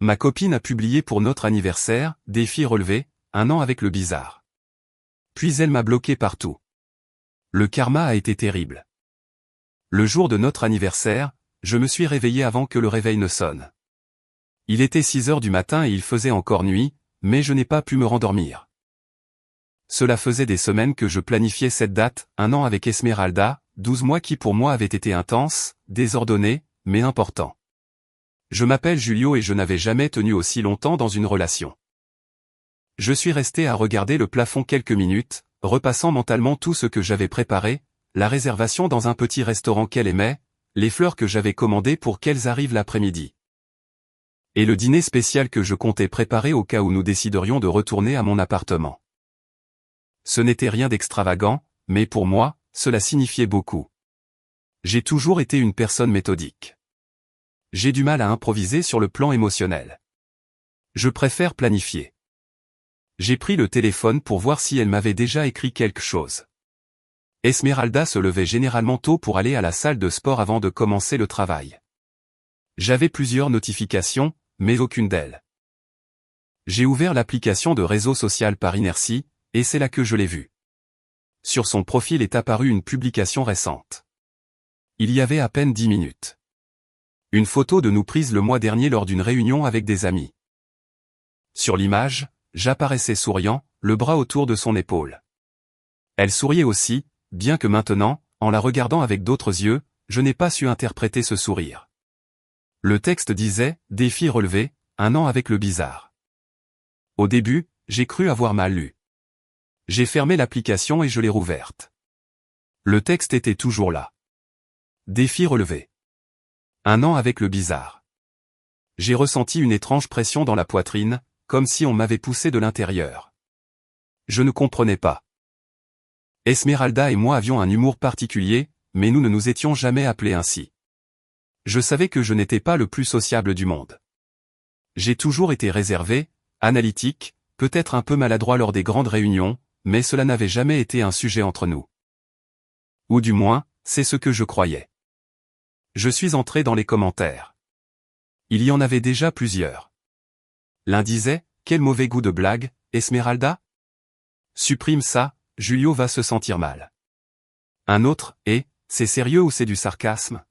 Ma copine a publié pour notre anniversaire, défi relevé, 1 an avec le bizarre. Puis elle m'a bloqué partout. Le karma a été terrible. Le jour de notre anniversaire, je me suis réveillé avant que le réveil ne sonne. Il était 6 heures du matin et il faisait encore nuit, mais je n'ai pas pu me rendormir. Cela faisait des semaines que je planifiais cette date, 1 an avec Esmeralda, 12 mois qui pour moi avaient été intenses, désordonnés, mais importants. Je m'appelle Julio et je n'avais jamais tenu aussi longtemps dans une relation. Je suis resté à regarder le plafond quelques minutes, repassant mentalement tout ce que j'avais préparé, la réservation dans un petit restaurant qu'elle aimait, les fleurs que j'avais commandées pour qu'elles arrivent l'après-midi. Et le dîner spécial que je comptais préparer au cas où nous déciderions de retourner à mon appartement. Ce n'était rien d'extravagant, mais pour moi, cela signifiait beaucoup. J'ai toujours été une personne méthodique. J'ai du mal à improviser sur le plan émotionnel. Je préfère planifier. J'ai pris le téléphone pour voir si elle m'avait déjà écrit quelque chose. Esmeralda se levait généralement tôt pour aller à la salle de sport avant de commencer le travail. J'avais plusieurs notifications, mais aucune d'elles. J'ai ouvert l'application de réseau social par inertie, et c'est là que je l'ai vue. Sur son profil est apparue une publication récente. Il y avait à peine 10 minutes. Une photo de nous prise le mois dernier lors d'une réunion avec des amis. Sur l'image, j'apparaissais souriant, le bras autour de son épaule. Elle souriait aussi, bien que maintenant, en la regardant avec d'autres yeux, je n'ai pas su interpréter ce sourire. Le texte disait « Défi relevé, 1 an avec le bizarre ». Au début, j'ai cru avoir mal lu. J'ai fermé l'application et je l'ai rouverte. Le texte était toujours là. Défi relevé. 1 an avec le bizarre. J'ai ressenti une étrange pression dans la poitrine, comme si on m'avait poussé de l'intérieur. Je ne comprenais pas. Esmeralda et moi avions un humour particulier, mais nous ne nous étions jamais appelés ainsi. Je savais que je n'étais pas le plus sociable du monde. J'ai toujours été réservé, analytique, peut-être un peu maladroit lors des grandes réunions, mais cela n'avait jamais été un sujet entre nous. Ou du moins, c'est ce que je croyais. Je suis entré dans les commentaires. Il y en avait déjà plusieurs. L'un disait, « Quel mauvais goût de blague, Esmeralda ? Supprime ça, Julio va se sentir mal. » Un autre, « Et, c'est sérieux ou c'est du sarcasme ?»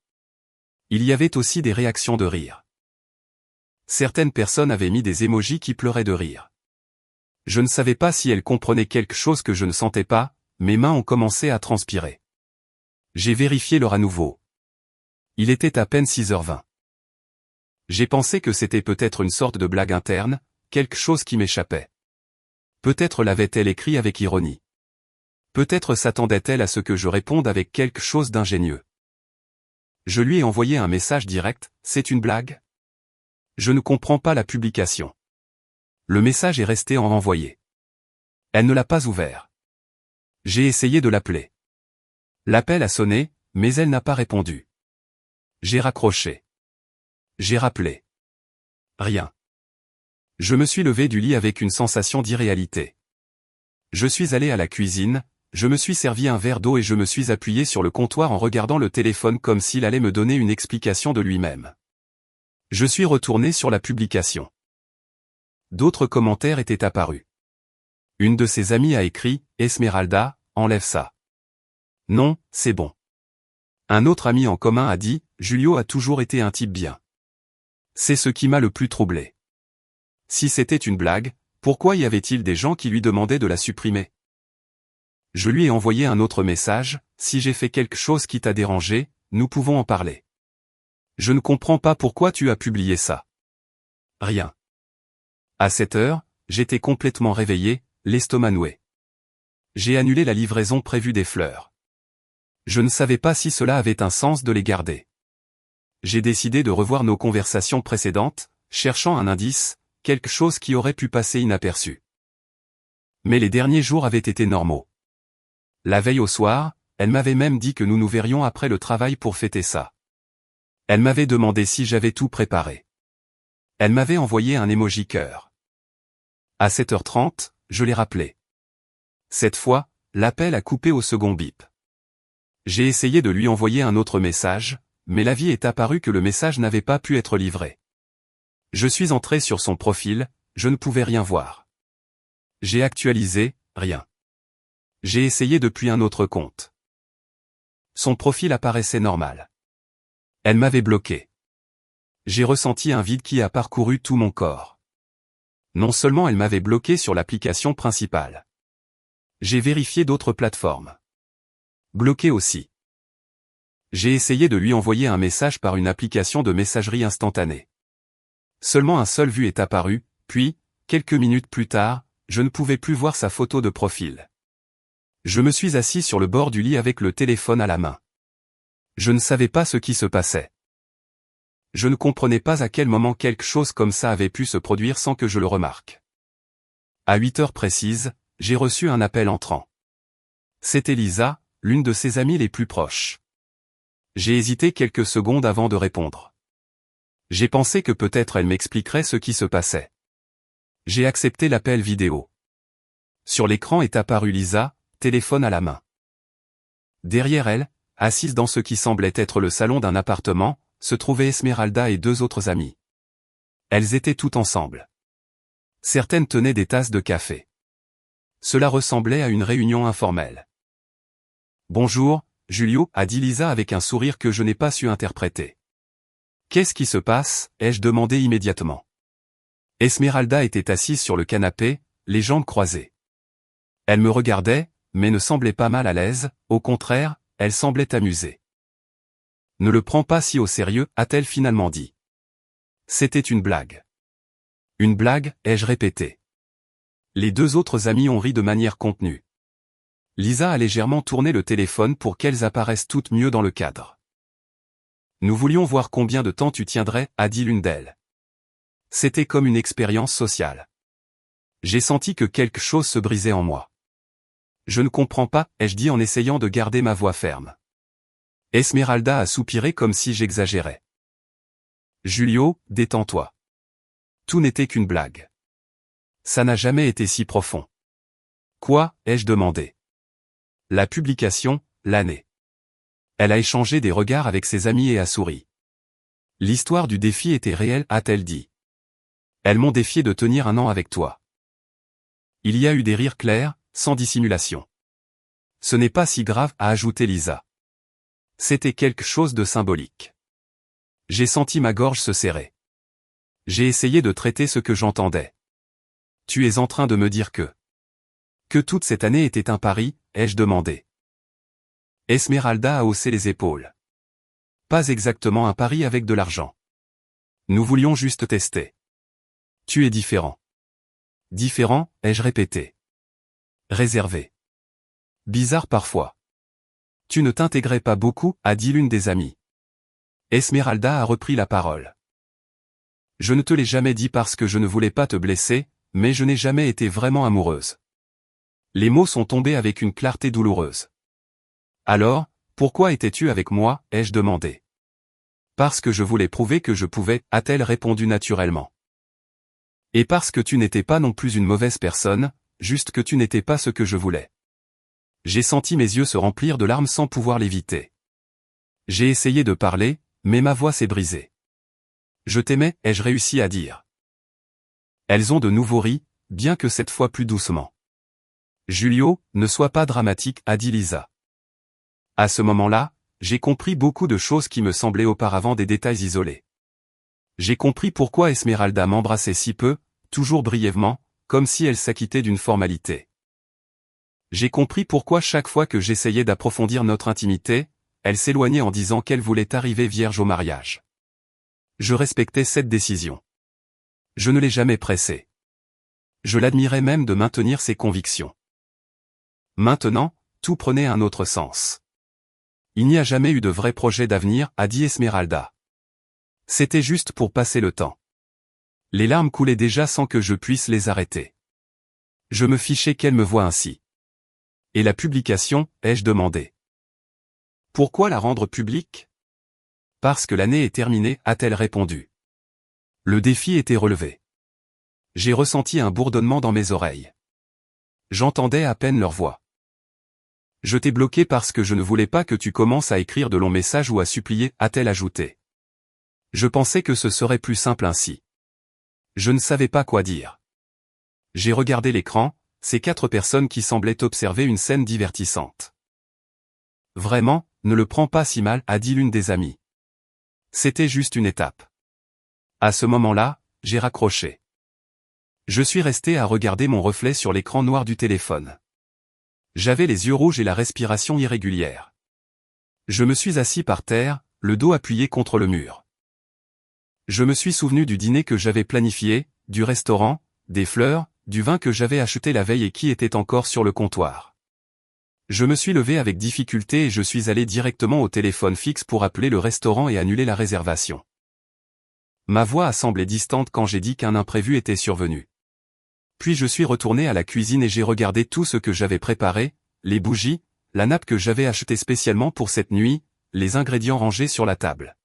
Il y avait aussi des réactions de rire. Certaines personnes avaient mis des émojis qui pleuraient de rire. Je ne savais pas si elles comprenaient quelque chose que je ne sentais pas, mes mains ont commencé à transpirer. J'ai vérifié l'heure à nouveau. Il était à peine 6h20. J'ai pensé que c'était peut-être une sorte de blague interne, quelque chose qui m'échappait. Peut-être l'avait-elle écrit avec ironie. Peut-être s'attendait-elle à ce que je réponde avec quelque chose d'ingénieux. Je lui ai envoyé un message direct, « C'est une blague ? Je ne comprends pas la publication. » Le message est resté en envoyé. Elle ne l'a pas ouvert. J'ai essayé de l'appeler. L'appel a sonné, mais elle n'a pas répondu. J'ai raccroché. J'ai rappelé. Rien. Je me suis levé du lit avec une sensation d'irréalité. Je suis allé à la cuisine, je me suis servi un verre d'eau et je me suis appuyé sur le comptoir en regardant le téléphone comme s'il allait me donner une explication de lui-même. Je suis retourné sur la publication. D'autres commentaires étaient apparus. Une de ses amies a écrit, « Esmeralda, enlève ça. » Non, c'est bon. Un autre ami en commun a dit, « Julio a toujours été un type bien. » C'est ce qui m'a le plus troublé. Si c'était une blague, pourquoi y avait-il des gens qui lui demandaient de la supprimer? Je lui ai envoyé un autre message, « Si j'ai fait quelque chose qui t'a dérangé, nous pouvons en parler. Je ne comprends pas pourquoi tu as publié ça. » Rien. À 7 heures, j'étais complètement réveillé, l'estomac noué. J'ai annulé la livraison prévue des fleurs. Je ne savais pas si cela avait un sens de les garder. J'ai décidé de revoir nos conversations précédentes, cherchant un indice, quelque chose qui aurait pu passer inaperçu. Mais les derniers jours avaient été normaux. La veille au soir, elle m'avait même dit que nous nous verrions après le travail pour fêter ça. Elle m'avait demandé si j'avais tout préparé. Elle m'avait envoyé un emoji cœur. À 7h30, je l'ai rappelé. Cette fois, l'appel a coupé au second bip. J'ai essayé de lui envoyer un autre message, mais l'avis est apparu que le message n'avait pas pu être livré. Je suis entré sur son profil, je ne pouvais rien voir. J'ai actualisé, rien. J'ai essayé depuis un autre compte. Son profil apparaissait normal. Elle m'avait bloqué. J'ai ressenti un vide qui a parcouru tout mon corps. Non seulement elle m'avait bloqué sur l'application principale. J'ai vérifié d'autres plateformes. Bloqué aussi. J'ai essayé de lui envoyer un message par une application de messagerie instantanée. Seulement un seul vu est apparu, puis, quelques minutes plus tard, je ne pouvais plus voir sa photo de profil. Je me suis assis sur le bord du lit avec le téléphone à la main. Je ne savais pas ce qui se passait. Je ne comprenais pas à quel moment quelque chose comme ça avait pu se produire sans que je le remarque. À 8 heures précises, j'ai reçu un appel entrant. C'était Lisa, l'une de ses amies les plus proches. J'ai hésité quelques secondes avant de répondre. J'ai pensé que peut-être elle m'expliquerait ce qui se passait. J'ai accepté l'appel vidéo. Sur l'écran est apparue Lisa, téléphone à la main. Derrière elle, assise dans ce qui semblait être le salon d'un appartement, se trouvaient Esmeralda et 2 autres amies. Elles étaient toutes ensemble. Certaines tenaient des tasses de café. Cela ressemblait à une réunion informelle. « Bonjour, Julio » a dit Lisa avec un sourire que je n'ai pas su interpréter. « Qu'est-ce qui se passe » ai-je demandé immédiatement. Esmeralda était assise sur le canapé, les jambes croisées. Elle me regardait, mais ne semblait pas mal à l'aise, au contraire, elle semblait amusée. « Ne le prends pas si au sérieux » a-t-elle finalement dit. C'était une blague. Une blague, ai-je répété. Les 2 autres amies ont ri de manière contenue. Lisa a légèrement tourné le téléphone pour qu'elles apparaissent toutes mieux dans le cadre. Nous voulions voir combien de temps tu tiendrais, a dit l'une d'elles. C'était comme une expérience sociale. J'ai senti que quelque chose se brisait en moi. Je ne comprends pas, ai-je dit en essayant de garder ma voix ferme. Esmeralda a soupiré comme si j'exagérais. Julio, détends-toi. Tout n'était qu'une blague. Ça n'a jamais été si profond. Quoi, ai-je demandé. La publication, l'année. Elle a échangé des regards avec ses amis et a souri. L'histoire du défi était réelle, a-t-elle dit. Elles m'ont défié de tenir 1 an avec toi. Il y a eu des rires clairs, sans dissimulation. Ce n'est pas si grave, a ajouté Lisa. C'était quelque chose de symbolique. J'ai senti ma gorge se serrer. J'ai essayé de traiter ce que j'entendais. Tu es en train de me dire que toute cette année était un pari, ai-je demandé. Esmeralda a haussé les épaules. Pas exactement un pari avec de l'argent. Nous voulions juste tester. Tu es différent. Différent, ai-je répété. Réservé. Bizarre parfois. Tu ne t'intégrais pas beaucoup, a dit l'une des amies. Esmeralda a repris la parole. Je ne te l'ai jamais dit parce que je ne voulais pas te blesser, mais je n'ai jamais été vraiment amoureuse. Les mots sont tombés avec une clarté douloureuse. Alors, pourquoi étais-tu avec moi, ai-je demandé. Parce que je voulais prouver que je pouvais, a-t-elle répondu naturellement. Et parce que tu n'étais pas non plus une mauvaise personne, juste que tu n'étais pas ce que je voulais. J'ai senti mes yeux se remplir de larmes sans pouvoir l'éviter. J'ai essayé de parler, mais ma voix s'est brisée. Je t'aimais, ai-je réussi à dire. Elles ont de nouveau ri, bien que cette fois plus doucement. Julio, ne sois pas dramatique, a dit Lisa. À ce moment-là, j'ai compris beaucoup de choses qui me semblaient auparavant des détails isolés. J'ai compris pourquoi Esmeralda m'embrassait si peu, toujours brièvement, comme si elle s'acquittait d'une formalité. J'ai compris pourquoi chaque fois que j'essayais d'approfondir notre intimité, elle s'éloignait en disant qu'elle voulait arriver vierge au mariage. Je respectais cette décision. Je ne l'ai jamais pressée. Je l'admirais même de maintenir ses convictions. Maintenant, tout prenait un autre sens. Il n'y a jamais eu de vrai projet d'avenir, a dit Esmeralda. C'était juste pour passer le temps. Les larmes coulaient déjà sans que je puisse les arrêter. Je me fichais qu'elle me voie ainsi. Et la publication, ai-je demandé. Pourquoi la rendre publique? Parce que l'année est terminée, a-t-elle répondu. Le défi était relevé. J'ai ressenti un bourdonnement dans mes oreilles. J'entendais à peine leur voix. Je t'ai bloqué parce que je ne voulais pas que tu commences à écrire de longs messages ou à supplier, a-t-elle ajouté. Je pensais que ce serait plus simple ainsi. Je ne savais pas quoi dire. J'ai regardé l'écran, ces 4 personnes qui semblaient observer une scène divertissante. Vraiment, ne le prends pas si mal, a dit l'une des amies. C'était juste une étape. À ce moment-là, j'ai raccroché. Je suis resté à regarder mon reflet sur l'écran noir du téléphone. J'avais les yeux rouges et la respiration irrégulière. Je me suis assis par terre, le dos appuyé contre le mur. Je me suis souvenu du dîner que j'avais planifié, du restaurant, des fleurs, du vin que j'avais acheté la veille et qui était encore sur le comptoir. Je me suis levé avec difficulté et je suis allé directement au téléphone fixe pour appeler le restaurant et annuler la réservation. Ma voix a semblé distante quand j'ai dit qu'un imprévu était survenu. Puis je suis retourné à la cuisine et j'ai regardé tout ce que j'avais préparé, les bougies, la nappe que j'avais achetée spécialement pour cette nuit, les ingrédients rangés sur la table.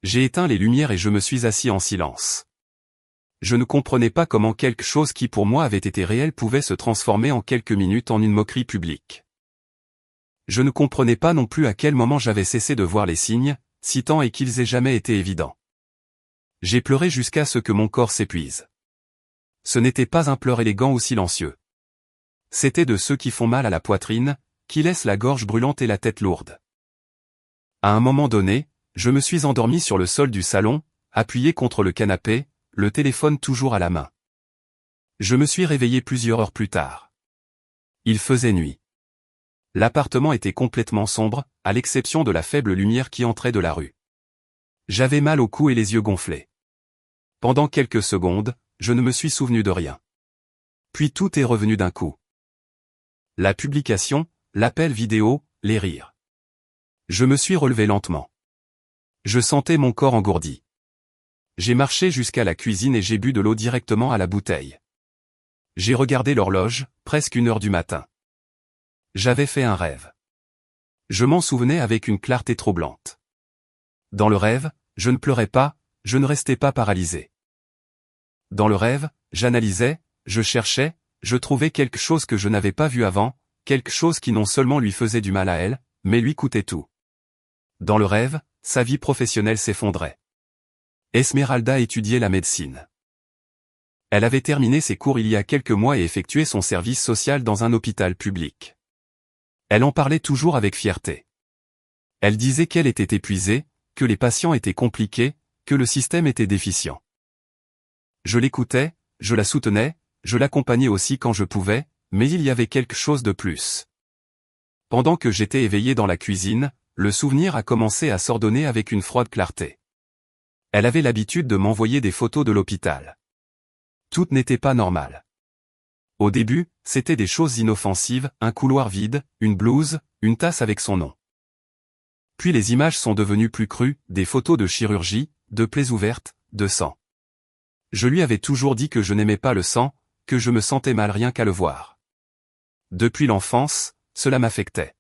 J'ai éteint les lumières et je me suis assis en silence. Je ne comprenais pas comment quelque chose qui pour moi avait été réel pouvait se transformer en quelques minutes en une moquerie publique. Je ne comprenais pas non plus à quel moment j'avais cessé de voir les signes, si tant et qu'ils aient jamais été évidents. J'ai pleuré jusqu'à ce que mon corps s'épuise. Ce n'était pas un pleur élégant ou silencieux. C'était de ceux qui font mal à la poitrine, qui laissent la gorge brûlante et la tête lourde. À un moment donné, je me suis endormi sur le sol du salon, appuyé contre le canapé, le téléphone toujours à la main. Je me suis réveillé plusieurs heures plus tard. Il faisait nuit. L'appartement était complètement sombre, à l'exception de la faible lumière qui entrait de la rue. J'avais mal au cou et les yeux gonflés. Pendant quelques secondes, je ne me suis souvenu de rien. Puis tout est revenu d'un coup. La publication, l'appel vidéo, les rires. Je me suis relevé lentement. Je sentais mon corps engourdi. J'ai marché jusqu'à la cuisine et j'ai bu de l'eau directement à la bouteille. J'ai regardé l'horloge, presque 1 heure du matin. J'avais fait un rêve. Je m'en souvenais avec une clarté troublante. Dans le rêve, je ne pleurais pas, je ne restais pas paralysé. Dans le rêve, j'analysais, je cherchais, je trouvais quelque chose que je n'avais pas vu avant, quelque chose qui non seulement lui faisait du mal à elle, mais lui coûtait tout. Dans le rêve, sa vie professionnelle s'effondrait. Esmeralda étudiait la médecine. Elle avait terminé ses cours il y a quelques mois et effectué son service social dans un hôpital public. Elle en parlait toujours avec fierté. Elle disait qu'elle était épuisée, que les patients étaient compliqués, que le système était déficient. Je l'écoutais, je la soutenais, je l'accompagnais aussi quand je pouvais, mais il y avait quelque chose de plus. Pendant que j'étais éveillé dans la cuisine, le souvenir a commencé à s'ordonner avec une froide clarté. Elle avait l'habitude de m'envoyer des photos de l'hôpital. Tout n'était pas normal. Au début, c'était des choses inoffensives, un couloir vide, une blouse, une tasse avec son nom. Puis les images sont devenues plus crues, des photos de chirurgie, de plaies ouvertes, de sang. Je lui avais toujours dit que je n'aimais pas le sang, que je me sentais mal rien qu'à le voir. Depuis l'enfance, cela m'affectait.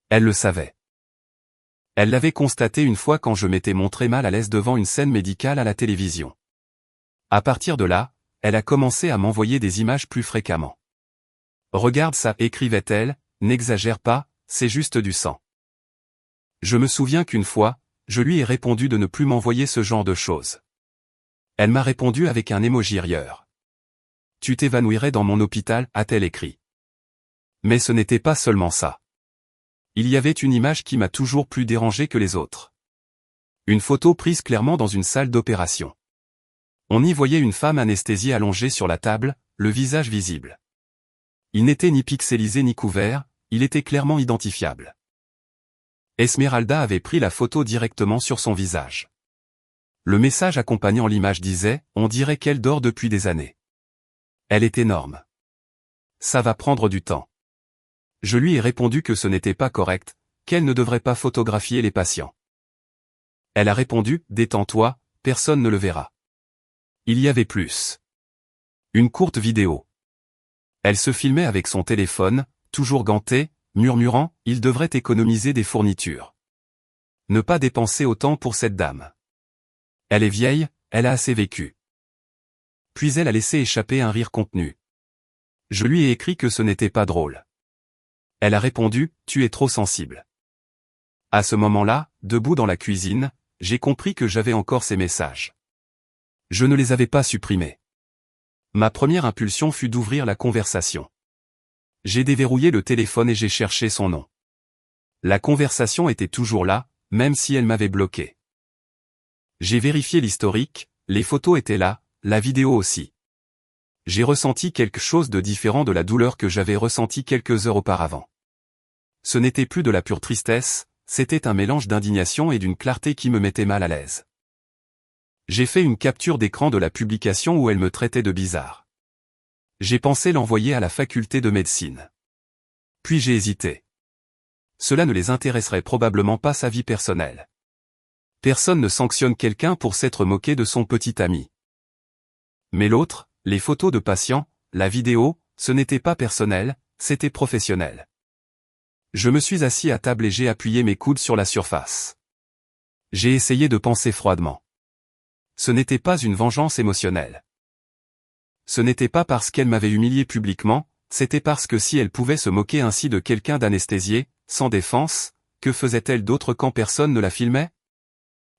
Elle le savait. Elle l'avait constaté une fois quand je m'étais montré mal à l'aise devant une scène médicale à la télévision. À partir de là, elle a commencé à m'envoyer des images plus fréquemment. Regarde ça, écrivait-elle, n'exagère pas, c'est juste du sang. Je me souviens qu'une fois, je lui ai répondu de ne plus m'envoyer ce genre de choses. Elle m'a répondu avec un émoji rieur. Tu t'évanouirais dans mon hôpital, a-t-elle écrit. Mais ce n'était pas seulement ça. Il y avait une image qui m'a toujours plus dérangé que les autres. Une photo prise clairement dans une salle d'opération. On y voyait une femme anesthésiée allongée sur la table, le visage visible. Il n'était ni pixelisé ni couvert, il était clairement identifiable. Esmeralda avait pris la photo directement sur son visage. Le message accompagnant l'image disait « On dirait qu'elle dort depuis des années ». Elle est énorme. Ça va prendre du temps. Je lui ai répondu que ce n'était pas correct, qu'elle ne devrait pas photographier les patients. Elle a répondu « Détends-toi, personne ne le verra ». Il y avait plus. Une courte vidéo. Elle se filmait avec son téléphone, toujours gantée, murmurant « Il devrait économiser des fournitures. Ne pas dépenser autant pour cette dame. Elle est vieille, elle a assez vécu. » Puis elle a laissé échapper un rire contenu. Je lui ai écrit que ce n'était pas drôle. Elle a répondu « Tu es trop sensible. » À ce moment-là, debout dans la cuisine, j'ai compris que j'avais encore ces messages. Je ne les avais pas supprimés. Ma première impulsion fut d'ouvrir la conversation. J'ai déverrouillé le téléphone et j'ai cherché son nom. La conversation était toujours là, même si elle m'avait bloqué. J'ai vérifié l'historique, les photos étaient là, la vidéo aussi. J'ai ressenti quelque chose de différent de la douleur que j'avais ressentie quelques heures auparavant. Ce n'était plus de la pure tristesse, c'était un mélange d'indignation et d'une clarté qui me mettait mal à l'aise. J'ai fait une capture d'écran de la publication où elle me traitait de bizarre. J'ai pensé l'envoyer à la faculté de médecine. Puis j'ai hésité. Cela ne les intéresserait probablement pas sa vie personnelle. Personne ne sanctionne quelqu'un pour s'être moqué de son petit ami. Mais l'autre, les photos de patients, la vidéo, ce n'était pas personnel, c'était professionnel. Je me suis assis à table et j'ai appuyé mes coudes sur la surface. J'ai essayé de penser froidement. Ce n'était pas une vengeance émotionnelle. Ce n'était pas parce qu'elle m'avait humilié publiquement, c'était parce que si elle pouvait se moquer ainsi de quelqu'un d'anesthésié, sans défense, que faisait-elle d'autre quand personne ne la filmait?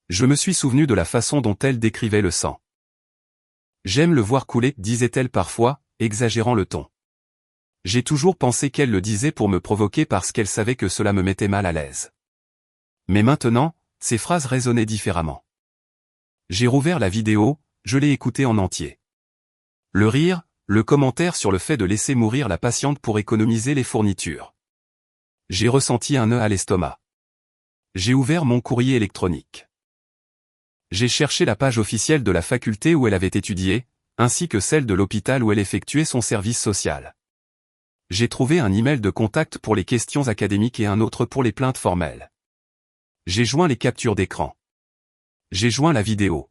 Je me suis souvenu de la façon dont elle décrivait le sang. J'aime le voir couler, disait-elle parfois, exagérant le ton. J'ai toujours pensé qu'elle le disait pour me provoquer parce qu'elle savait que cela me mettait mal à l'aise. Mais maintenant, ces phrases résonnaient différemment. J'ai rouvert la vidéo, je l'ai écoutée en entier. Le rire, le commentaire sur le fait de laisser mourir la patiente pour économiser les fournitures. J'ai ressenti un nœud à l'estomac. J'ai ouvert mon courrier électronique. J'ai cherché la page officielle de la faculté où elle avait étudié, ainsi que celle de l'hôpital où elle effectuait son service social. J'ai trouvé un email de contact pour les questions académiques et un autre pour les plaintes formelles. J'ai joint les captures d'écran. J'ai joint la vidéo.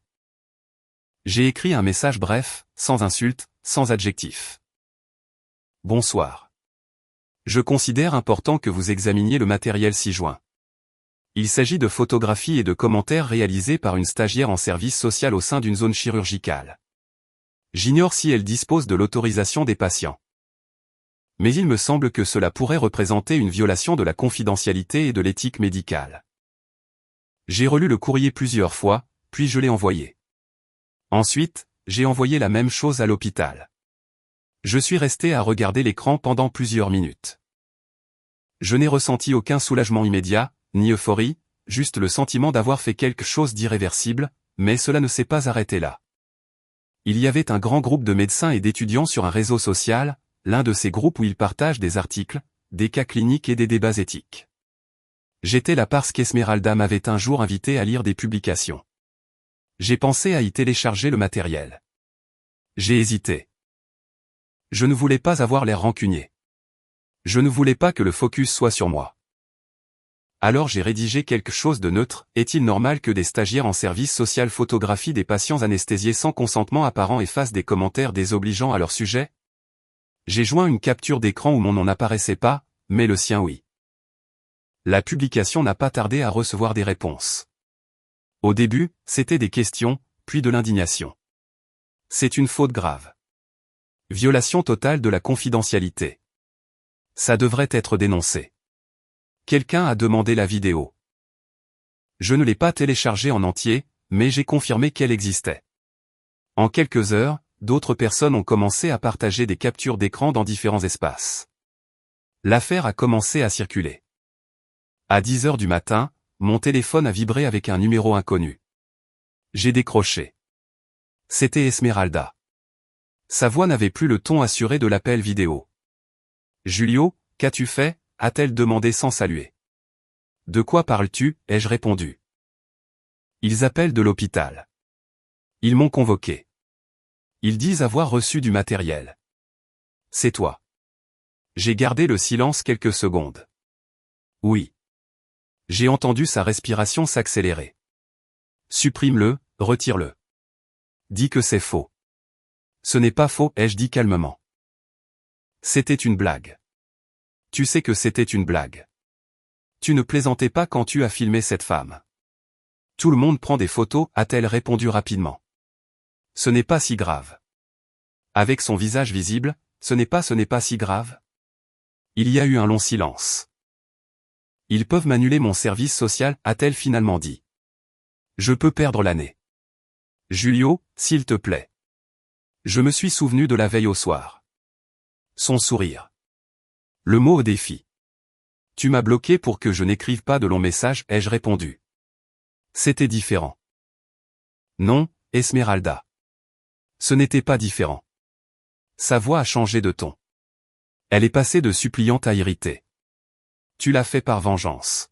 J'ai écrit un message bref, sans insulte, sans adjectif. Bonsoir. Je considère important que vous examiniez le matériel ci-joint. Il s'agit de photographies et de commentaires réalisés par une stagiaire en service social au sein d'une zone chirurgicale. J'ignore si elle dispose de l'autorisation des patients. Mais il me semble que cela pourrait représenter une violation de la confidentialité et de l'éthique médicale. J'ai relu le courrier plusieurs fois, puis je l'ai envoyé. Ensuite, j'ai envoyé la même chose à l'hôpital. Je suis resté à regarder l'écran pendant plusieurs minutes. Je n'ai ressenti aucun soulagement immédiat, ni euphorie, juste le sentiment d'avoir fait quelque chose d'irréversible, mais cela ne s'est pas arrêté là. Il y avait un grand groupe de médecins et d'étudiants sur un réseau social, l'un de ces groupes où ils partagent des articles, des cas cliniques et des débats éthiques. J'étais là parce qu'Esmeralda m'avait un jour invité à lire des publications. J'ai pensé à y télécharger le matériel. J'ai hésité. Je ne voulais pas avoir l'air rancunier. Je ne voulais pas que le focus soit sur moi. Alors j'ai rédigé quelque chose de neutre. Est-il normal que des stagiaires en service social photographient des patients anesthésiés sans consentement apparent et fassent des commentaires désobligeants à leur sujet? J'ai joint une capture d'écran où mon nom n'apparaissait pas, mais le sien oui. La publication n'a pas tardé à recevoir des réponses. Au début, c'était des questions, puis de l'indignation. C'est une faute grave. Violation totale de la confidentialité. Ça devrait être dénoncé. Quelqu'un a demandé la vidéo. Je ne l'ai pas téléchargée en entier, mais j'ai confirmé qu'elle existait. En quelques heures, d'autres personnes ont commencé à partager des captures d'écran dans différents espaces. L'affaire a commencé à circuler. À 10 heures du matin, mon téléphone a vibré avec un numéro inconnu. J'ai décroché. C'était Esmeralda. Sa voix n'avait plus le ton assuré de l'appel vidéo. « Julio, qu'as-tu fait ?» a-t-elle demandé sans saluer. « De quoi parles-tu » ai-je répondu. « Ils appellent de l'hôpital. Ils m'ont convoqué. Ils disent avoir reçu du matériel. C'est toi. » J'ai gardé le silence quelques secondes. Oui. J'ai entendu sa respiration s'accélérer. « Supprime-le, retire-le. Dis que c'est faux. » « Ce n'est pas faux, ai-je dit calmement. C'était une blague. Tu sais que c'était une blague. Tu ne plaisantais pas quand tu as filmé cette femme. Tout le monde prend des photos, a-t-elle répondu rapidement. Ce n'est pas si grave. Avec son visage visible, ce n'est pas si grave. Il y a eu un long silence. Ils peuvent m'annuler mon service social, a-t-elle finalement dit. Je peux perdre l'année. Julio, s'il te plaît. Je me suis souvenu de la veille au soir. Son sourire. Le mot au défi. Tu m'as bloqué pour que je n'écrive pas de longs messages, ai-je répondu. C'était différent. Non, Esmeralda. Ce n'était pas différent. Sa voix a changé de ton. Elle est passée de suppliante à irritée. Tu l'as fait par vengeance.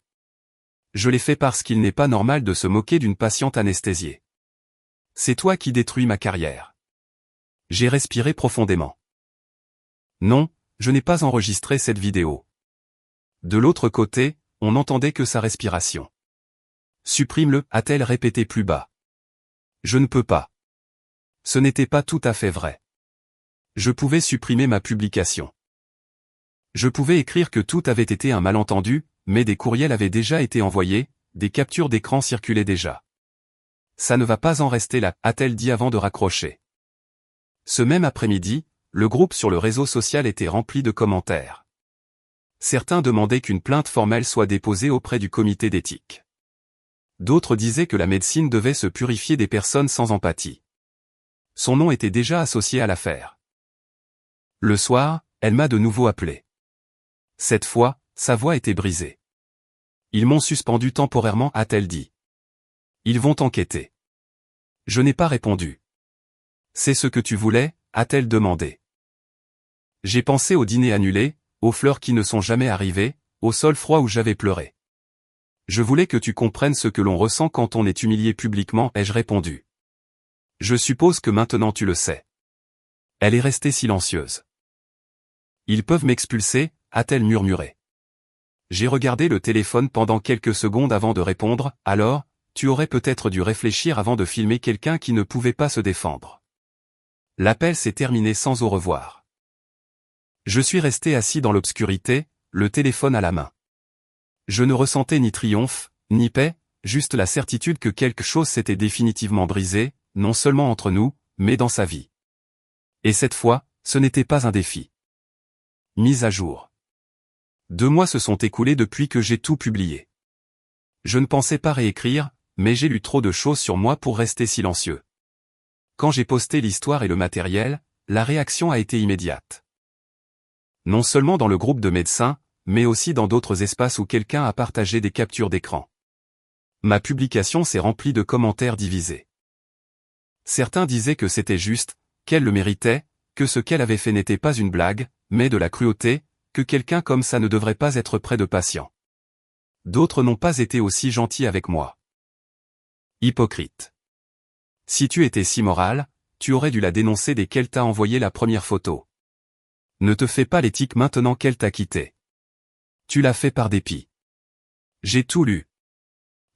Je l'ai fait parce qu'il n'est pas normal de se moquer d'une patiente anesthésiée. C'est toi qui détruis ma carrière. J'ai respiré profondément. Non, je n'ai pas enregistré cette vidéo. De l'autre côté, on n'entendait que sa respiration. Supprime-le, a-t-elle répété plus bas. Je ne peux pas. Ce n'était pas tout à fait vrai. Je pouvais supprimer ma publication. Je pouvais écrire que tout avait été un malentendu, mais des courriels avaient déjà été envoyés, des captures d'écran circulaient déjà. Ça ne va pas en rester là, a-t-elle dit avant de raccrocher. Ce même après-midi, le groupe sur le réseau social était rempli de commentaires. Certains demandaient qu'une plainte formelle soit déposée auprès du comité d'éthique. D'autres disaient que la médecine devait se purifier des personnes sans empathie. Son nom était déjà associé à l'affaire. Le soir, elle m'a de nouveau appelé. Cette fois, sa voix était brisée. Ils m'ont suspendu temporairement, a-t-elle dit. Ils vont enquêter. Je n'ai pas répondu. C'est ce que tu voulais, a-t-elle demandé. J'ai pensé au dîner annulé, aux fleurs qui ne sont jamais arrivées, au sol froid où j'avais pleuré. Je voulais que tu comprennes ce que l'on ressent quand on est humilié publiquement, ai-je répondu. Je suppose que maintenant tu le sais. Elle est restée silencieuse. Ils peuvent m'expulser, a-t-elle murmuré. J'ai regardé le téléphone pendant quelques secondes avant de répondre, alors, tu aurais peut-être dû réfléchir avant de filmer quelqu'un qui ne pouvait pas se défendre. L'appel s'est terminé sans au revoir. Je suis resté assis dans l'obscurité, le téléphone à la main. Je ne ressentais ni triomphe, ni paix, juste la certitude que quelque chose s'était définitivement brisé, non seulement entre nous, mais dans sa vie. Et cette fois, ce n'était pas un défi. Mise à jour. 2 mois se sont écoulés depuis que j'ai tout publié. Je ne pensais pas réécrire, mais j'ai lu trop de choses sur moi pour rester silencieux. Quand j'ai posté l'histoire et le matériel, la réaction a été immédiate. Non seulement dans le groupe de médecins, mais aussi dans d'autres espaces où quelqu'un a partagé des captures d'écran. Ma publication s'est remplie de commentaires divisés. Certains disaient que c'était juste, qu'elle le méritait, que ce qu'elle avait fait n'était pas une blague, mais de la cruauté, que quelqu'un comme ça ne devrait pas être près de patients. D'autres n'ont pas été aussi gentils avec moi. Hypocrite. Si tu étais si moral, tu aurais dû la dénoncer dès qu'elle t'a envoyé la première photo. Ne te fais pas l'éthique maintenant qu'elle t'a quitté. Tu l'as fait par dépit. J'ai tout lu.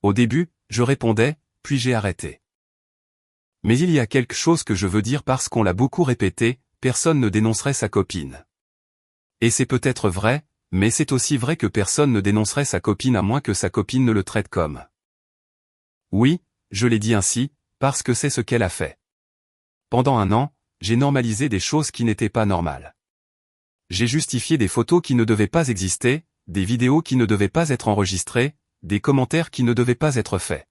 Au début, je répondais, puis j'ai arrêté. Mais il y a quelque chose que je veux dire parce qu'on l'a beaucoup répété, personne ne dénoncerait sa copine. Et c'est peut-être vrai, mais c'est aussi vrai que personne ne dénoncerait sa copine à moins que sa copine ne le traite comme. Oui, je l'ai dit ainsi, parce que c'est ce qu'elle a fait. Pendant 1 an, j'ai normalisé des choses qui n'étaient pas normales. J'ai justifié des photos qui ne devaient pas exister, des vidéos qui ne devaient pas être enregistrées, des commentaires qui ne devaient pas être faits.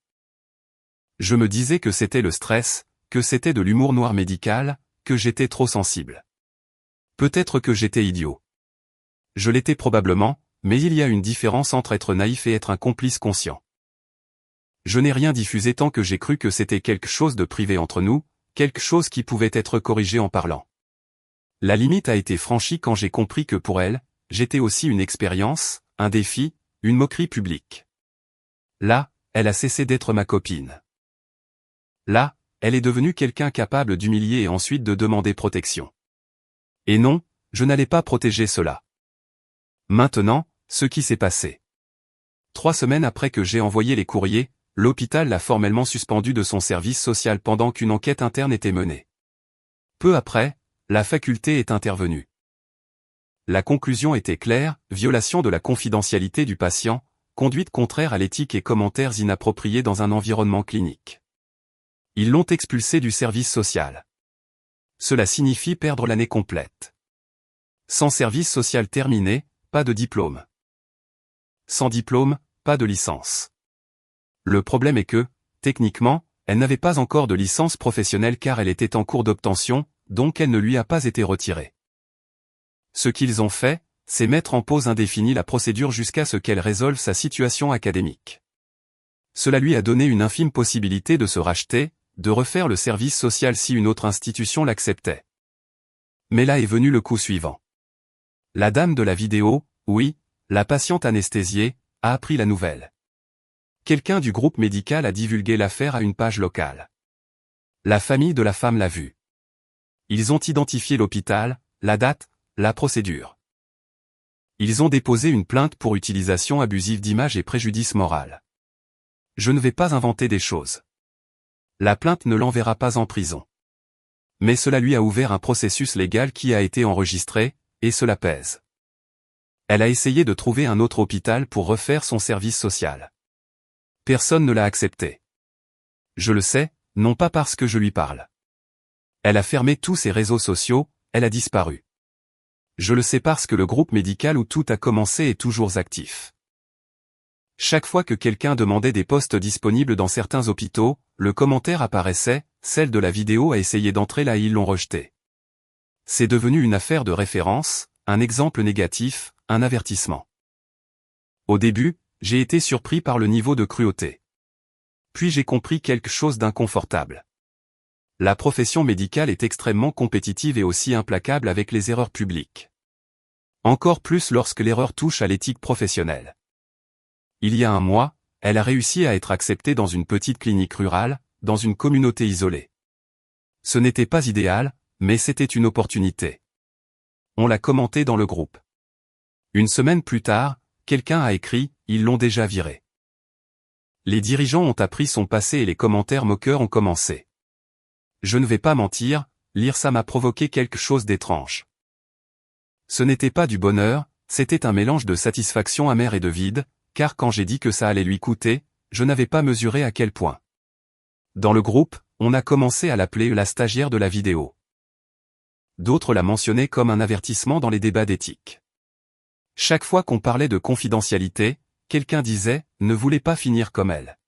Je me disais que c'était le stress, que c'était de l'humour noir médical, que j'étais trop sensible. Peut-être que j'étais idiot. Je l'étais probablement, mais il y a une différence entre être naïf et être un complice conscient. Je n'ai rien diffusé tant que j'ai cru que c'était quelque chose de privé entre nous, quelque chose qui pouvait être corrigé en parlant. La limite a été franchie quand j'ai compris que pour elle, j'étais aussi une expérience, un défi, une moquerie publique. Là, elle a cessé d'être ma copine. Là, elle est devenue quelqu'un capable d'humilier et ensuite de demander protection. Et non, je n'allais pas protéger cela. Maintenant, ce qui s'est passé. 3 semaines après que j'ai envoyé les courriers, l'hôpital l'a formellement suspendu de son service social pendant qu'une enquête interne était menée. Peu après, la faculté est intervenue. La conclusion était claire, violation de la confidentialité du patient, conduite contraire à l'éthique et commentaires inappropriés dans un environnement clinique. Ils l'ont expulsé du service social. Cela signifie perdre l'année complète. Sans service social terminé, pas de diplôme. Sans diplôme, pas de licence. Le problème est que, techniquement, elle n'avait pas encore de licence professionnelle car elle était en cours d'obtention, donc elle ne lui a pas été retirée. Ce qu'ils ont fait, c'est mettre en pause indéfinie la procédure jusqu'à ce qu'elle résolve sa situation académique. Cela lui a donné une infime possibilité de se racheter, de refaire le service social si une autre institution l'acceptait. Mais là est venu le coup suivant. La dame de la vidéo, oui, la patiente anesthésiée, a appris la nouvelle. Quelqu'un du groupe médical a divulgué l'affaire à une page locale. La famille de la femme l'a vue. Ils ont identifié l'hôpital, la date, la procédure. Ils ont déposé une plainte pour utilisation abusive d'images et préjudice moral. Je ne vais pas inventer des choses. La plainte ne l'enverra pas en prison. Mais cela lui a ouvert un processus légal qui a été enregistré, et cela pèse. Elle a essayé de trouver un autre hôpital pour refaire son service social. Personne ne l'a accepté. Je le sais, non pas parce que je lui parle. Elle a fermé tous ses réseaux sociaux, elle a disparu. Je le sais parce que le groupe médical où tout a commencé est toujours actif. Chaque fois que quelqu'un demandait des postes disponibles dans certains hôpitaux, le commentaire apparaissait, celle de la vidéo a essayé d'entrer là et ils l'ont rejeté. C'est devenu une affaire de référence, un exemple négatif, un avertissement. Au début, j'ai été surpris par le niveau de cruauté. Puis j'ai compris quelque chose d'inconfortable. La profession médicale est extrêmement compétitive et aussi implacable avec les erreurs publiques. Encore plus lorsque l'erreur touche à l'éthique professionnelle. Il y a un mois, elle a réussi à être acceptée dans une petite clinique rurale, dans une communauté isolée. Ce n'était pas idéal, mais c'était une opportunité. On l'a commenté dans le groupe. Une semaine plus tard, quelqu'un a écrit « Ils l'ont déjà viré ». Les dirigeants ont appris son passé et les commentaires moqueurs ont commencé. Je ne vais pas mentir, lire ça m'a provoqué quelque chose d'étrange. Ce n'était pas du bonheur, c'était un mélange de satisfaction amère et de vide, car quand j'ai dit que ça allait lui coûter, je n'avais pas mesuré à quel point. Dans le groupe, on a commencé à l'appeler la stagiaire de la vidéo. D'autres la mentionnaient comme un avertissement dans les débats d'éthique. Chaque fois qu'on parlait de confidentialité, quelqu'un disait « ne voulez pas finir comme elle ».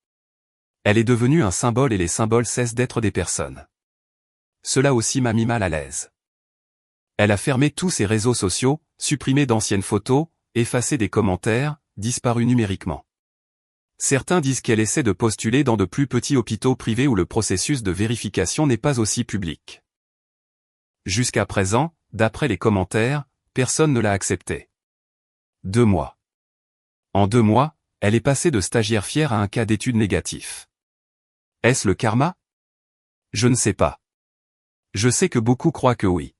Elle est devenue un symbole et les symboles cessent d'être des personnes. Cela aussi m'a mis mal à l'aise. Elle a fermé tous ses réseaux sociaux, supprimé d'anciennes photos, effacé des commentaires, disparu numériquement. Certains disent qu'elle essaie de postuler dans de plus petits hôpitaux privés où le processus de vérification n'est pas aussi public. Jusqu'à présent, d'après les commentaires, personne ne l'a acceptée. 2 mois. En 2 mois, elle est passée de stagiaire fière à un cas d'étude négatif. Est-ce le karma? Je ne sais pas. Je sais que beaucoup croient que oui.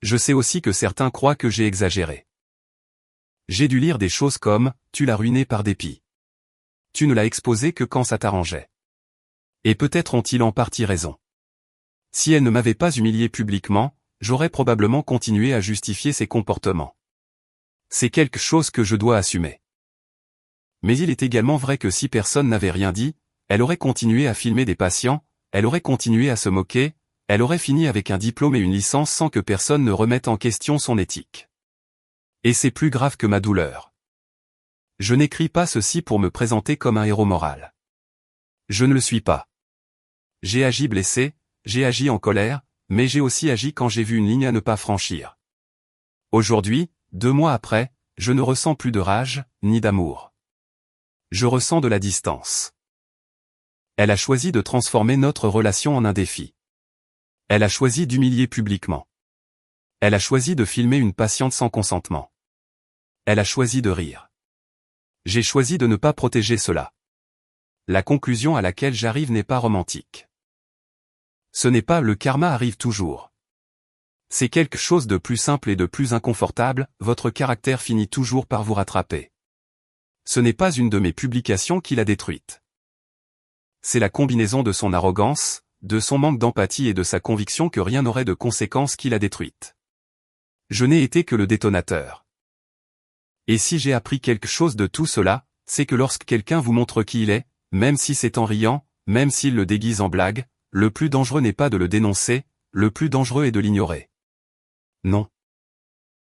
Je sais aussi que certains croient que j'ai exagéré. J'ai dû lire des choses comme « tu l'as ruiné par dépit ». Tu ne l'as exposé que quand ça t'arrangeait. Et peut-être ont-ils en partie raison. Si elle ne m'avait pas humilié publiquement, j'aurais probablement continué à justifier ses comportements. C'est quelque chose que je dois assumer. Mais il est également vrai que si personne n'avait rien dit, elle aurait continué à filmer des patients, elle aurait continué à se moquer, elle aurait fini avec un diplôme et une licence sans que personne ne remette en question son éthique. Et c'est plus grave que ma douleur. Je n'écris pas ceci pour me présenter comme un héros moral. Je ne le suis pas. J'ai agi blessé, j'ai agi en colère, mais j'ai aussi agi quand j'ai vu une ligne à ne pas franchir. Aujourd'hui, 2 mois après, je ne ressens plus de rage, ni d'amour. Je ressens de la distance. Elle a choisi de transformer notre relation en un défi. Elle a choisi d'humilier publiquement. Elle a choisi de filmer une patiente sans consentement. Elle a choisi de rire. J'ai choisi de ne pas protéger cela. La conclusion à laquelle j'arrive n'est pas romantique. Ce n'est pas le karma arrive toujours. C'est quelque chose de plus simple et de plus inconfortable, votre caractère finit toujours par vous rattraper. Ce n'est pas une de mes publications qui l'a détruite. C'est la combinaison de son arrogance, de son manque d'empathie et de sa conviction que rien n'aurait de conséquences qui l'a détruite. Je n'ai été que le détonateur. Et si j'ai appris quelque chose de tout cela, c'est que lorsque quelqu'un vous montre qui il est, même si c'est en riant, même s'il le déguise en blague, le plus dangereux n'est pas de le dénoncer, le plus dangereux est de l'ignorer. Non.